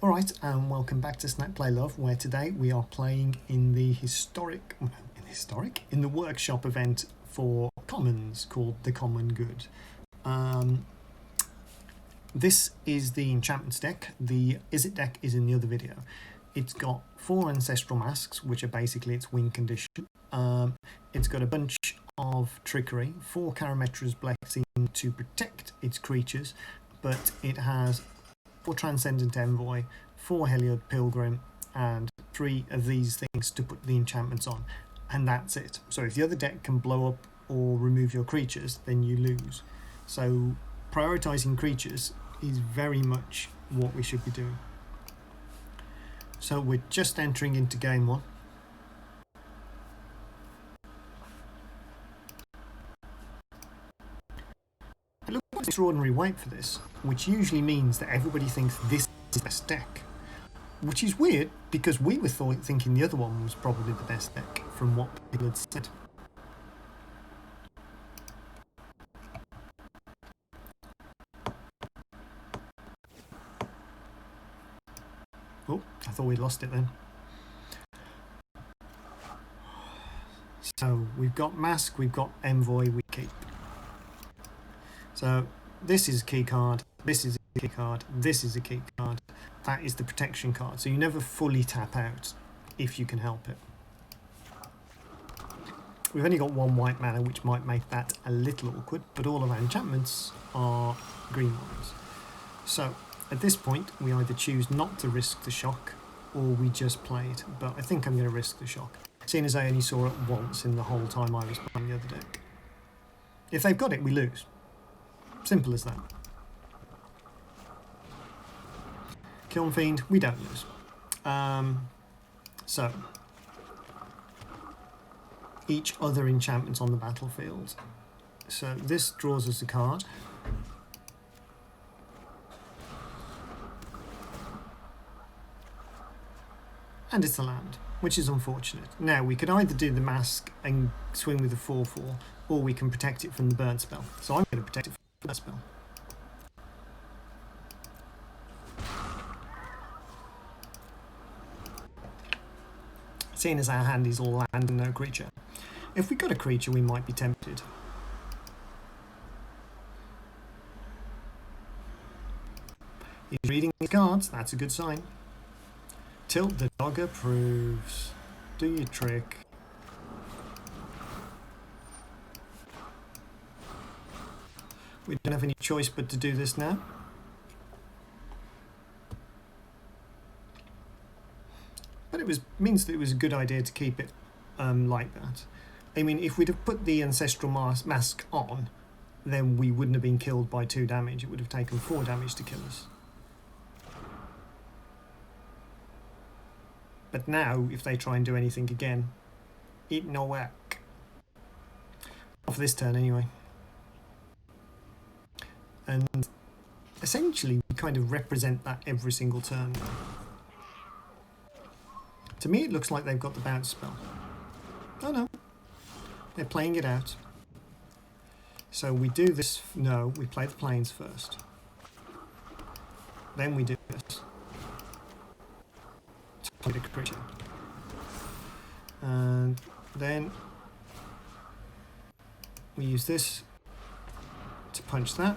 Alright, and welcome back to Snack Play Love, where today we are playing in the in the workshop event for commons called The Common Good. This is the enchantments deck. The Is It deck is in the other video. It's got 4 ancestral masks, which are basically its win condition. It's got a bunch of trickery, 4 Karametra's blessing to protect its creatures, but it has 4 Transcendent Envoy, 4 Heliod Pilgrim, and 3 of these things to put the enchantments on, and that's it. So if the other deck can blow up or remove your creatures, then you lose. So prioritising creatures is very much what we should be doing. So we're just entering into game 1. I look at extraordinary weight for this, which usually means that everybody thinks this is the best deck. Which is weird, because we were thinking the other one was probably the best deck, from what people had said. Oh, I thought we'd lost it then. So, we've got Mask, we've got Envoy, we keep. So, this is a key card, this is a key card, this is a key card. That is the protection card, so you never fully tap out if you can help it. We've only got 1 white mana, which might make that a little awkward, but all of our enchantments are green ones. So at this point we either choose not to risk the shock or we just play it, but I think I'm going to risk the shock, seeing as I only saw it once in the whole time I was playing the other deck. If they've got it, we lose. Simple as that. Kiln Fiend, we don't lose. So, each other enchantment on the battlefield. So this draws us a card. And it's a land, which is unfortunate. Now, we could either do the mask and swing with the 4/4, or we can protect it from the burn spell. So I'm going to protect it from the burn spell. Seeing as our hand is all land and no creature. If we got a creature, we might be tempted. He's reading his cards, that's a good sign. Tilt the dog approves. Do your trick. We don't have any choice but to do this now. But it means that it was a good idea to keep it like that. I mean, if we'd have put the Ancestral Mask on, then we wouldn't have been killed by 2 damage. It would have taken 4 damage to kill us. But now, if they try and do anything again, it no work. Not for this turn, anyway. And essentially, we kind of represent that every single turn. To me, it looks like they've got the bounce spell. Oh no, they're playing it out. So we do this. No, we play the planes first. Then we do this. Target a creature. And then we use this to punch that.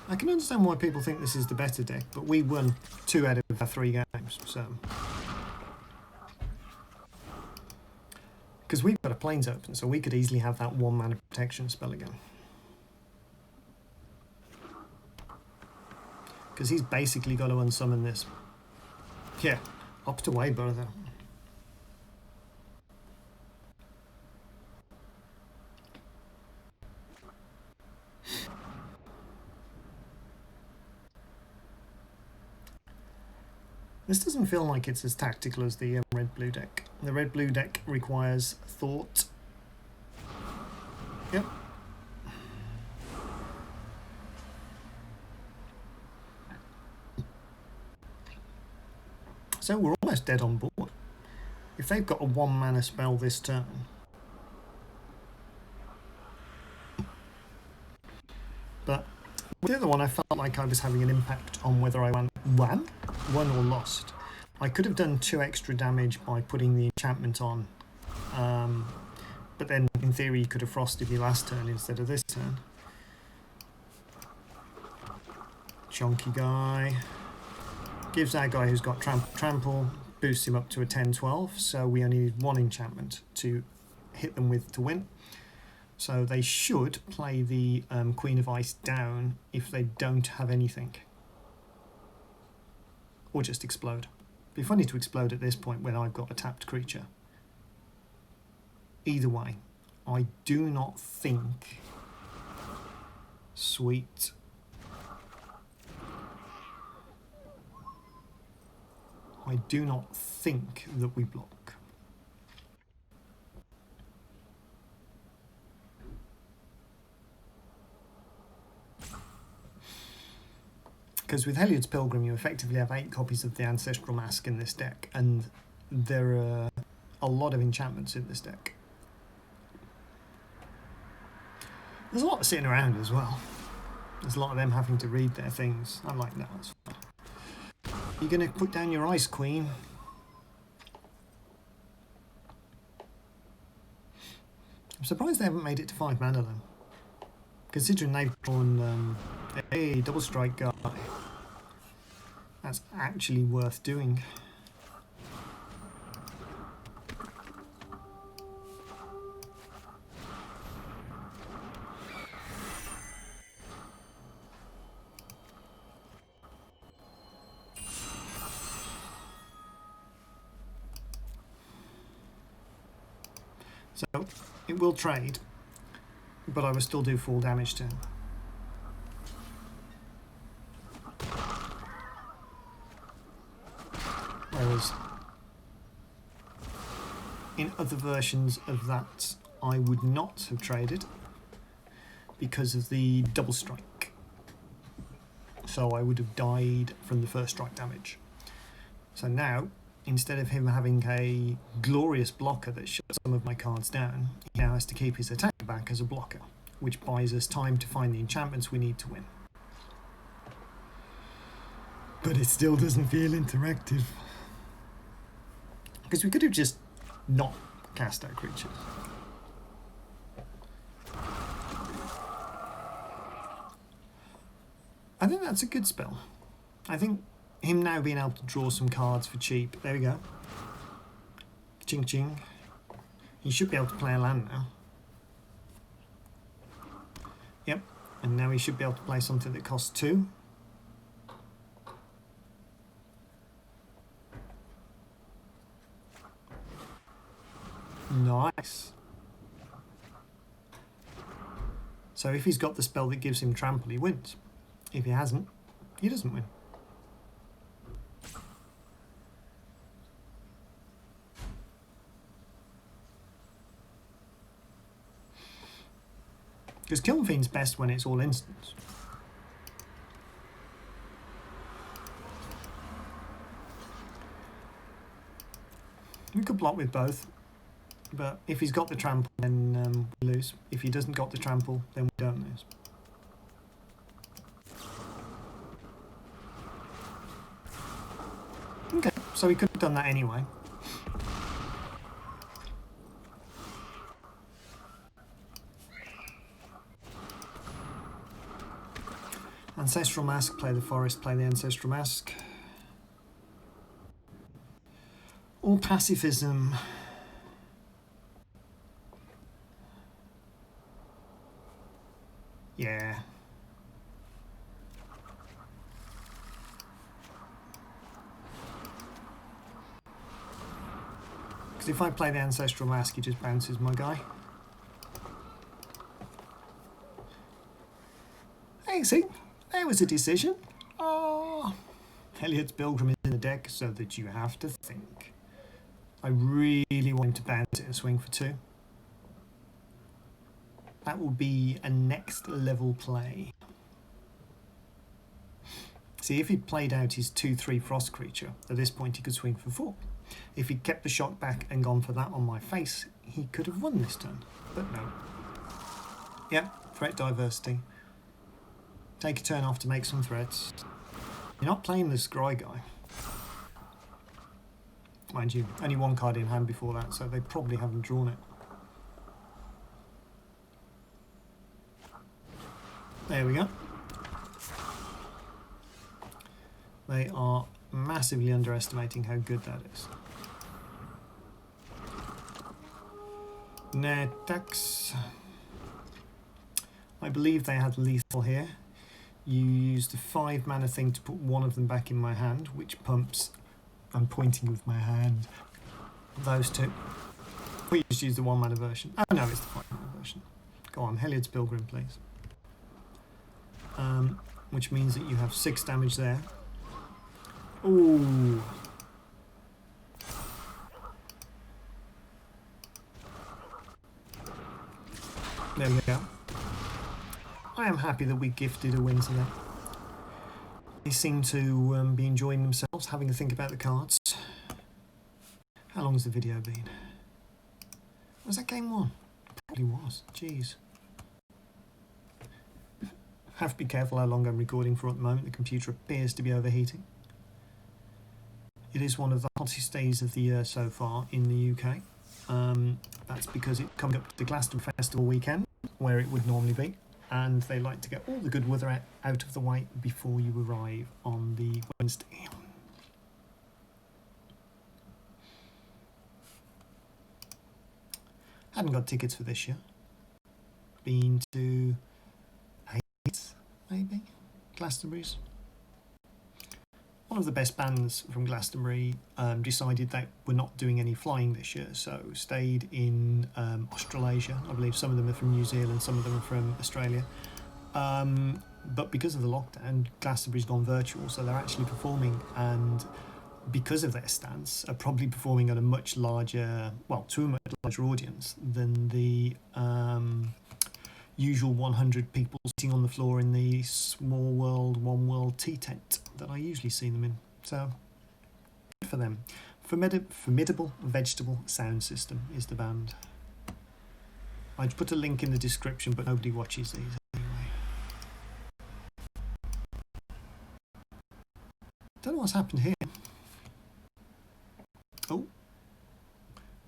I can understand why people think this is the better deck, but we won 2 out of our 3 games, so. Because we've got a planes open, so we could easily have that 1 mana protection spell again. Because he's basically got to unsummon this. Yeah, opt away, brother. This doesn't feel like it's as tactical as the red-blue deck. The red-blue deck requires thought. Yep. So we're almost dead on board. If they've got a 1 mana spell this turn, With the other one, I felt like I was having an impact on whether I won or lost. I could have done 2 extra damage by putting the enchantment on, but then in theory you could have frosted your last turn instead of this turn. Chunky guy. Gives our guy who's got trample, boosts him up to a 10-12, so we only need 1 enchantment to hit them with to win. So they should play the Queen of Ice down if they don't have anything. Or just explode. It'd be funny to explode at this point when I've got a tapped creature. Either way, I do not think... Sweet. I do not think that we block. Because with Heliod's Pilgrim you effectively have 8 copies of the Ancestral Mask in this deck, and there are a lot of enchantments in this deck. There's a lot sitting around as well. There's a lot of them having to read their things. I'm like, no, that's fine. You're going to put down your Ice Queen. I'm surprised they haven't made it to 5 mana though. Considering they've drawn a double strike guy. That's actually worth doing. So it will trade, but I will still do full damage to him. Whereas in other versions of that I would not have traded because of the double strike. So I would have died from the first strike damage. So now, instead of him having a glorious blocker that shuts some of my cards down, he now has to keep his attack back as a blocker, which buys us time to find the enchantments we need to win. But it still doesn't feel interactive. Because we could have just not cast our creatures. I think that's a good spell. I think him now being able to draw some cards for cheap. There we go. Ching ching. He should be able to play a land now. Yep. And now he should be able to play something that costs 2. Nice. So if he's got the spell that gives him trample, he wins. If he hasn't, he doesn't win. Because Kiln Fiend's best when it's all instants. We could block with both, but if he's got the trample, then we lose. If he doesn't got the trample, then we don't lose. Okay, so he could have done that anyway. Ancestral Mask, play the Forest, play the Ancestral Mask. Or Pacifism. Yeah. Because if I play the Ancestral Mask, he just bounces my guy. Hey, see? There was a decision. Oh, Heliod's Pilgrim is in the deck so that you have to think. I really want him to bounce it and swing for 2. That will be a next level play. See, if he'd played out his 2/3 frost creature, at this point he could swing for 4. If he'd kept the shock back and gone for that on my face, he could have won this turn. But no. Yep, threat diversity. Take a turn off to make some threats. You're not playing the Scry guy. Mind you, only one card in hand before that, so they probably haven't drawn it. There we go. They are massively underestimating how good that is. Next, I believe they had lethal here. You use the 5 mana thing to put one of them back in my hand, which pumps. I'm pointing with my hand. Those two. We just use the 1 mana version. Oh no, it's the 5 mana version. Go on, Heliod's Pilgrim, please. Which means that you have 6 damage there. Ooh. There we go. I am happy that we gifted a win to them. They seem to be enjoying themselves, having to think about the cards. How long has the video been? Was that game 1? Probably was. Jeez. Have to be careful how long I'm recording for at the moment. The computer appears to be overheating. It is one of the hottest days of the year so far in the UK. That's because it's coming up to the Glastonbury Festival weekend, where it would normally be, and they like to get all the good weather out of the way before you arrive on the Wednesday. Hadn't got tickets for this year. Been to 8, maybe, Glastonbury's. One of the best bands from Glastonbury decided that we're not doing any flying this year, so stayed in Australasia. I believe some of them are from New Zealand, some of them are from Australia. But because of the lockdown, Glastonbury's gone virtual, so they're actually performing, and because of their stance, are probably performing at a much larger, well, to a much larger audience than the usual 100 people sitting on the floor in the Small World, One World tea tent that I usually see them in. So, good for them. Formidable Vegetable Sound System is the band. I'd put a link in the description, but nobody watches these anyway. Don't know what's happened here. Oh,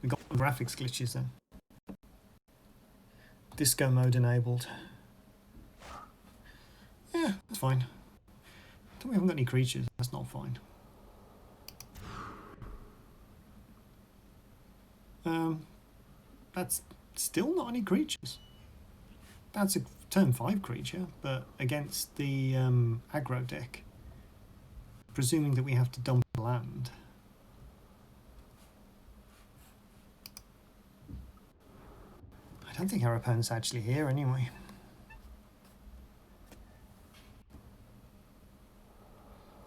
we got graphics glitches then. Disco mode enabled. Yeah, that's fine. We haven't got any creatures, that's not fine. That's still not any creatures. That's a turn 5 creature, but against the aggro deck, presuming that we have to dump land. I don't think our opponent's actually here anyway.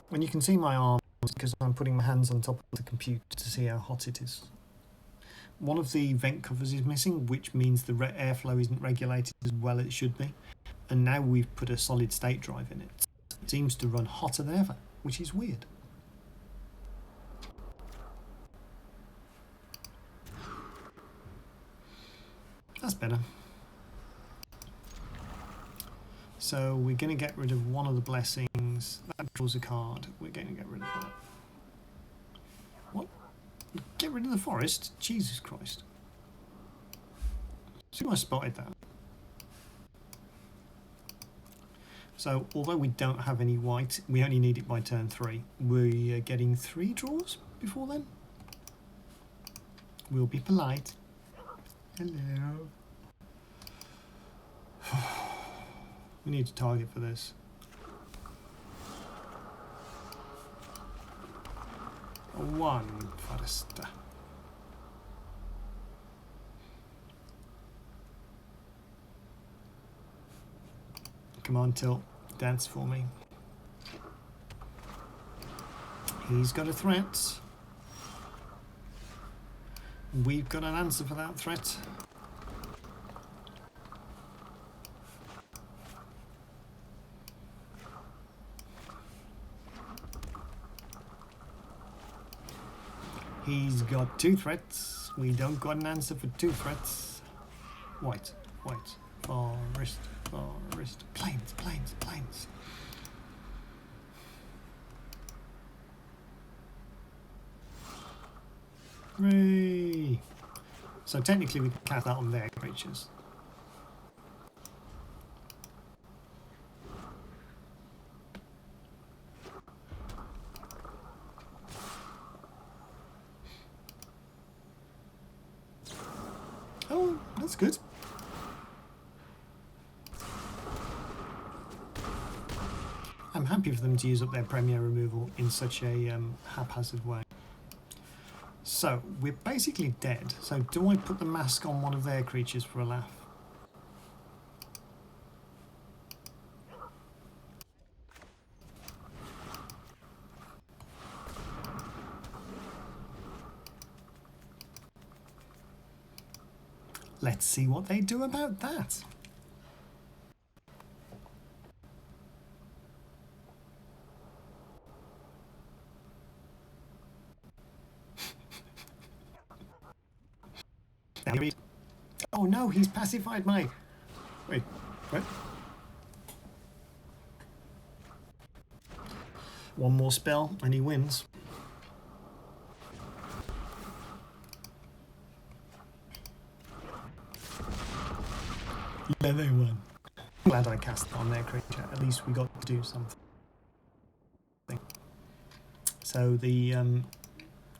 When you can see my arms, because I'm putting my hands on top of the computer to see how hot it is. One of the vent covers is missing, which means the airflow isn't regulated as well as it should be. And now we've put a solid state drive in it. It seems to run hotter than ever, which is weird. That's better. So we're going to get rid of one of the blessings. That draws a card. We're going to get rid of that. What? Get rid of the forest? Jesus Christ. See, I spotted that. So although we don't have any white, we only need it by turn 3. We're getting 3 draws before then. We'll be polite. Hello. We need to target for this. A 1 forester. Come on, Tilt. Dance for me. He's got a threat. We've got an answer for that threat. He's got 2 threats. We don't got an answer for 2 threats. White, white. Forest, forest, plains, plains, plains. Hooray! So technically we can cast that on their creatures. Oh, that's good. I'm happy for them to use up their premier removal in such a haphazard way. So, we're basically dead. So, do I put the mask on one of their creatures for a laugh? Let's see what they do about that. Oh no, he's pacified my... Wait, what? One more spell and he wins. Yeah, they won. I'm glad I cast on their creature. At least we got to do something. So the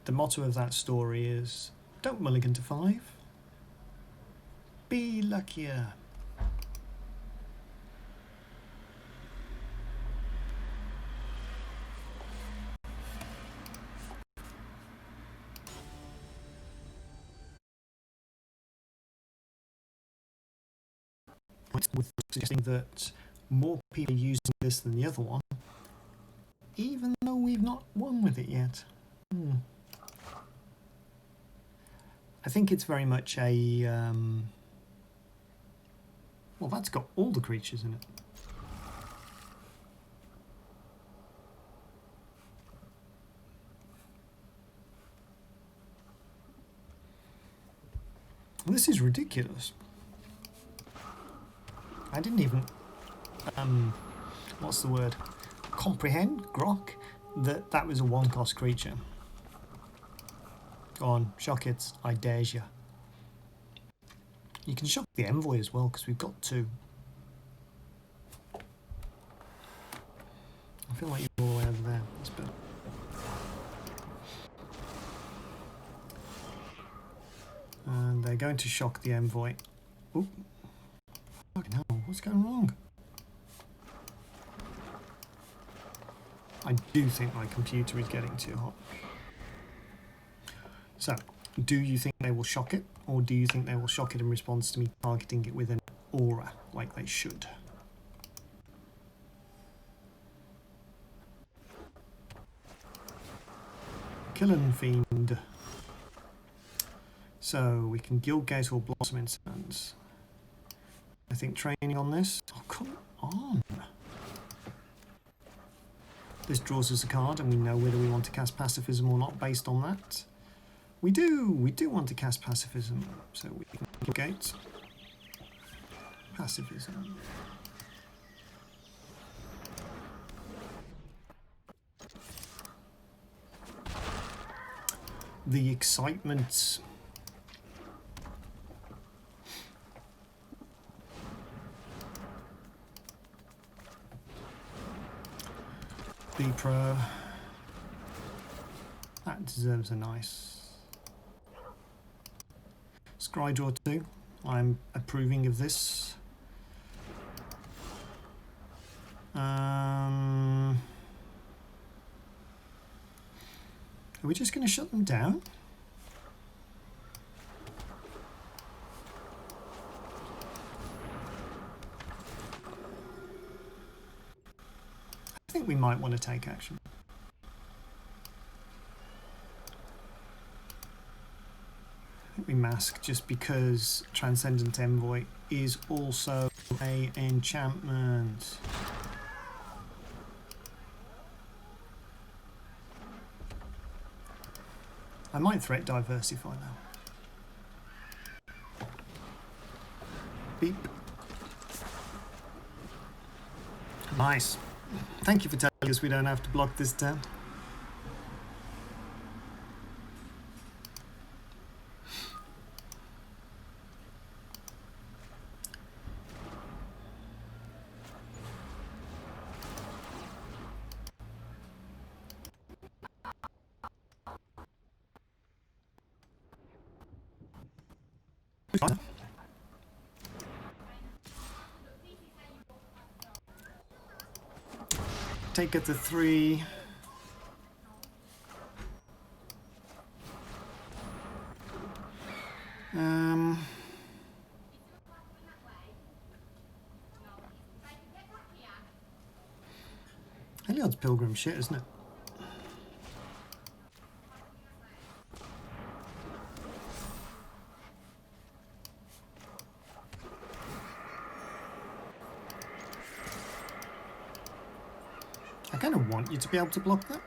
motto of that story is, don't mulligan to 5. Be luckier. With suggesting that more people are using this than the other one, even though we've not won with it yet. I think it's very much a... well, that's got all the creatures in it. This is ridiculous. I didn't even, what's the word? Comprehend, grok, that was a 1-cost creature. Go on, shock it, I dares you. You can shock the envoy as well, because we've got 2. I feel like you're all the way over there. That's better. And they're going to shock the envoy. Oop. Fucking hell, what's going wrong? I do think my computer is getting too hot. So, do you think they will shock it? Or do you think they will shock it in response to me targeting it with an aura, like they should? Killing Fiend. So, we can Guildgate or Blossom Instance. I think training on this. Oh, come on. This draws us a card, and we know whether we want to cast Pacifism or not based on that. We do want to cast Pacifism, so we can Guildgate. Pacifism. The excitement. Be pro. That deserves a nice. Scry draw 2. I'm approving of this. Are we just going to shut them down? I think we might want to take action. I think we mask just because Transcendent Envoy is also an enchantment. I might threat diversify now. Beep. Nice. Thank you for telling us we don't have to block this turn. Take it to 3. Heliod's Pilgrim shit, isn't it? I kind of want you to be able to block that.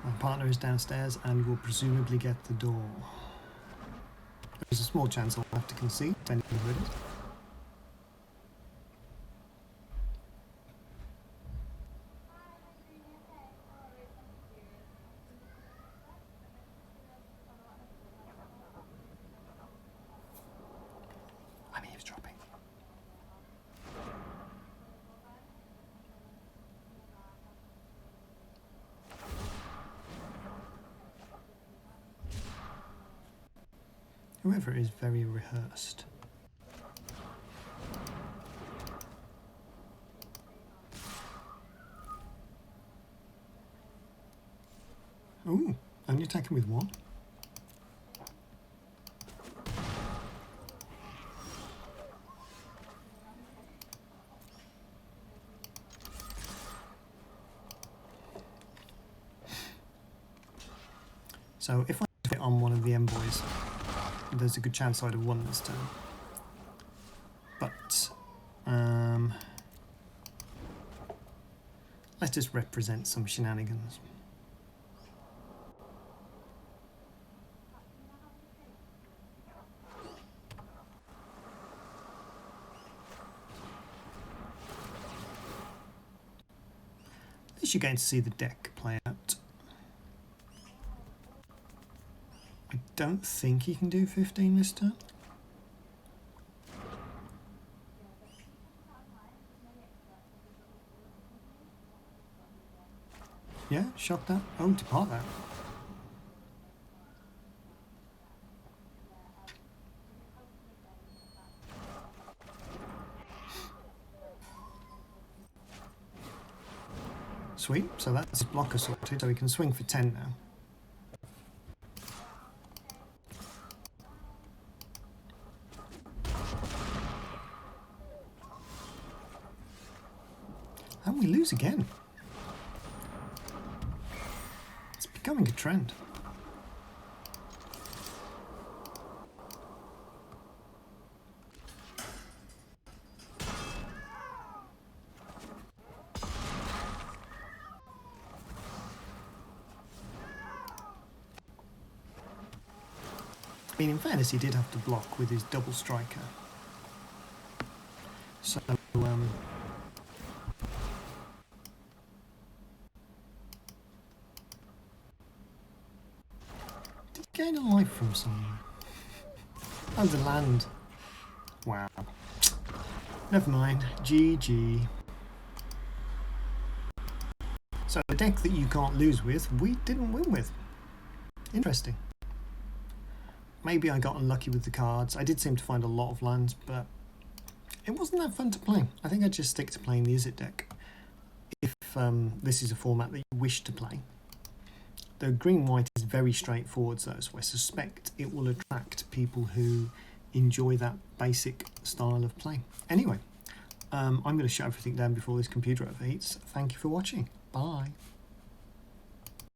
My partner is downstairs and will presumably get the door. There's a small chance I'll have to concede, depending on who it is. I'm eavesdropping. Whoever is very rehearsed. Ooh, only attacking with 1. So if I hit on one of the envoys, there's a good chance I'd have won this turn. But let's just represent some shenanigans. At least you're going to see the deck play out. I don't think he can do 15 this turn. Yeah, shock that. Oh, depart that. Sweet, so that's his blocker sorted, so he can swing for 10 now. And we lose again. It's becoming a trend. I mean, in fairness, he did have to block with his double striker. So, did he gain a life from somewhere? Oh, the land. Wow. Never mind. GG. So the deck that you can't lose with, we didn't win with. Interesting. Maybe I got unlucky with the cards. I did seem to find a lot of lands, but it wasn't that fun to play. I think I'd just stick to playing the Izzet deck if this is a format that you wish to play. The green-white is very straightforward though, so I suspect it will attract people who enjoy that basic style of play. Anyway, I'm going to shut everything down before this computer overheats. Thank you for watching. Bye.